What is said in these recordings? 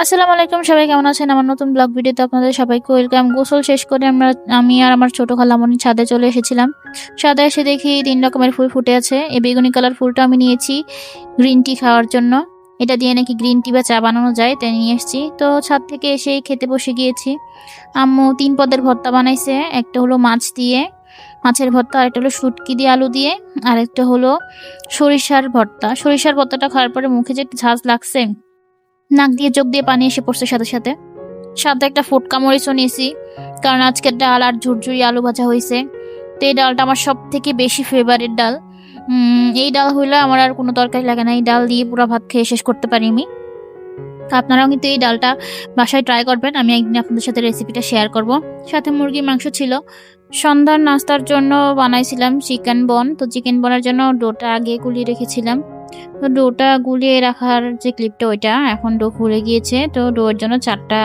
আসসালামু আলাইকুম, সবাই কেমন আছেন? আমার নতুন ব্লগ ভিডিওতে আপনাদের সবাইকে ওয়েলকাম। গোসল শেষ করে আমি আর আমার ছোট খালামণি ছাদে চলে এসেছিলাম। ছাদে এসে দেখি 3 রকমের ফুল ফুটে আছে। এই বেগুনি কালার ফুলটা আমি নিয়েছি গ্রিন টি খাওয়ার জন্য। এটা দিয়ে নাকি গ্রিন টি বা চা বানানো যায়, তাই নিয়ে এসেছি। তো ছাদ থেকে এসেই খেতে বসে গিয়েছি। আম্মু 3 পদের ভর্তা বানাইছে। একটা হলো মাছ দিয়ে, মাছের ভর্তা, আরেকটা হলো শুটকি দিয়ে আলু দিয়ে, আরেকটা হলো সরিষার ভর্তা। সরিষার ভর্তাটা খাওয়ার পরে মুখে যে ঝাঁজ লাগছে, নাক দিয়ে চোখ দিয়ে পানি এসে পড়ছে সাথে সাথে। সাথে একটা ফুটকা মরিচও নিয়েছি, কারণ আজকের ডাল আর ঝুরঝুরি আলু ভাজা হয়েছে। তো এই ডালটা আমার সব থেকে বেশি ফেভারিট ডাল। এই ডাল হইলে আমার আর কোনো তরকারি লাগে না, এই ডাল দিয়ে পুরো ভাত খেয়ে শেষ করতে পারি আমি। তো আপনারাও কিন্তু এই ডালটা বাসায় ট্রাই করবেন, আমি একদিন আপনাদের সাথে রেসিপিটা শেয়ার করব। সাথে মুরগির মাংস ছিল। সন্ধ্যার নাস্তার জন্য বানাইছিলাম চিকেন বন। তো চিকেন বনের জন্য ডোটা আগে গুলিয়ে রেখেছিলাম। তো ডোটা গুলিয়ে রাখার যে ক্লিপটা, ওইটা এখন ডো খুলে গিয়েছে। তো ডোর জন্য 4টা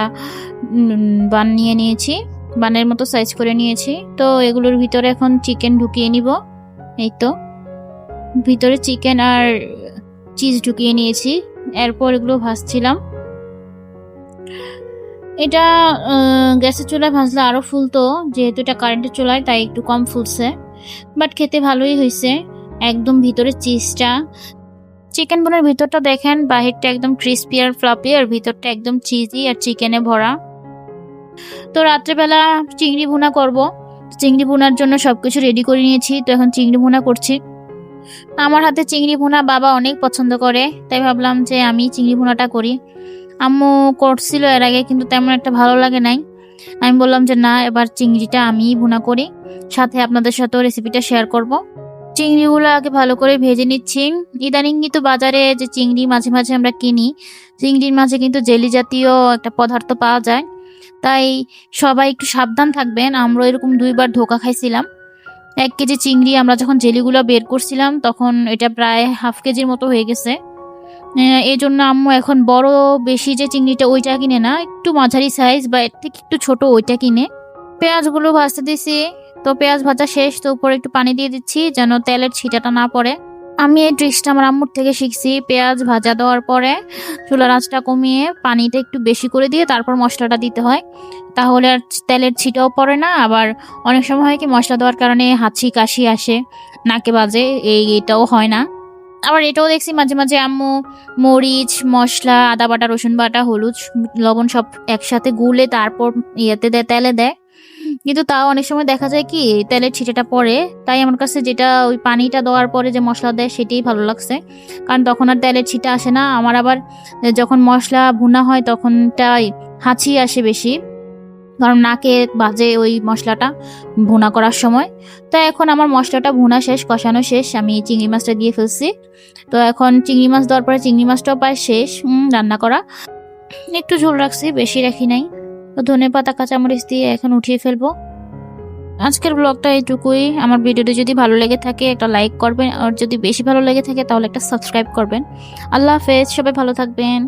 বান নিয়ে নিয়েছি, বানের মতো সাইজ করে নিয়েছি। তো এগুলোর ভিতরে এখন চিকেন ঢুকিয়ে নিব। এই তো ভিতরে চিকেন আর চিজ ঢুকিয়ে নিয়েছি। এরপর এগুলো ভাজছিলাম। এটা গ্যাসের চুলায় ভাজলে আরও ফুলতো, যেহেতু এটা কারেন্টের চুলায় তাই একটু কম ফুলছে, বাট খেতে ভালোই হয়েছে। একদম ভিতরে চিজটা, চিকেন বোনের ভিতরটা দেখেন, বাহিরটা একদম ক্রিস্পি আর ফ্লাপি, আর ভিতরটা একদম চিজি আর চিকেনে ভরা। তো রাত্রেবেলা চিংড়ি ভুনা করব। চিংড়ি ভুনার জন্য সবকিছু রেডি করে নিয়েছি। তো এখন চিংড়ি ভুনা করছি। আমার হাতে চিংড়ি ভুনা বাবা অনেক পছন্দ করে, তাই ভাবলাম যে আমি চিংড়ি ভুনাটা করি। আম্মু করছিল এর আগে, কিন্তু তেমন একটা ভালো লাগে নাই। আমি বললাম যে না, এবার চিংড়িটা আমিই ভুনা করি, সাথে আপনাদের সাথেও রেসিপিটা শেয়ার করব। চিংড়িগুলো আগে ভালো করে ভেজে নিচ্ছি। ইদানিং কিন্তু বাজারে যে চিংড়ি মাঝে মাঝে আমরা কিনি, চিংড়ির মাঝে কিন্তু জেলি জাতীয় একটা পদার্থ পাওয়া যায়, তাই সবাই একটু সাবধান থাকবেন। আমরা এরকম 2বার ধোকা খাইছিলাম। 1 কেজি চিংড়ি আমরা যখন জেলিগুলো বের করছিলাম, তখন এটা প্রায় হাফ কেজির মতো হয়ে গেছে। এই জন্য আম্মু এখন বড় বেশি যে চিংড়িটা, ওইটা কিনে না, একটু মাঝারি সাইজ বা এর থেকে একটু ছোট ওইটা কিনে। পেঁয়াজগুলো ভাজতে দিছি। তো পেঁয়াজ ভাজা শেষ, তো উপরে একটু পানি দিয়ে দিচ্ছি যেন তেলের ছিটাটা না পড়ে। আমি এই ট্রিক্সটা আমার আম্মুর থেকে শিখছি। পেঁয়াজ ভাজা দেওয়ার পরে চুলার আঁচটা কমিয়ে পানিটা একটু বেশি করে দিয়ে তারপর মশলাটা দিতে হয়, তাহলে আর তেলের ছিটাও পড়ে না। আবার অনেক সময় হয় কি, মশলা দেওয়ার কারণে হাঁচি কাশি আসে, নাকে বাজে, এটাও হয় না। আবার এটাও দেখছি মাঝে মাঝে আম্মু মরিচ, মশলা, আদা বাটা, রসুন বাটা, হলুদ, লবণ সব একসাথে গুলে তারপর তেলে দেয়। কিন্তু তাও অনেক সময় দেখা যায় কি তেলের ছিটেটা পড়ে। তাই আমার কাছে যেটা ওই পানিটা দেওয়ার পরে যে মশলা দেয় সেটাই ভালো লাগছে, কারণ তখন আর তেলের ছিটা আসে না। আমার আবার যখন মশলা ভুনা হয় তখনটাই হাঁচি আসে বেশি, কারণ নাকে বাজে ওই মশলাটা ভুনা করার সময়। তো এখন আমার মশলাটা ভুনা শেষ, কষানো শেষ, আমি চিংড়ি মাছটা দিয়ে ফেলছি। তো এখন চিংড়ি মাছ দেওয়ার পরে চিংড়ি মাছটাও প্রায় শেষ রান্না করা। একটু ঝোল রাখছি, বেশি রাখি নাই। তো ধনেপাতা কাঁচামরিচ দিয়ে এখন উঠিয়ে ফেলবো। আজকের ব্লগটা এইটুকুই। আমার ভিডিওটি যদি ভালো লেগে থাকে একটা লাইক করবেন, আর যদি বেশি ভালো লেগে থাকে তাহলে একটা সাবস্ক্রাইব করবেন। আল্লাহ হাফেজ, সবাই ভালো থাকবেন।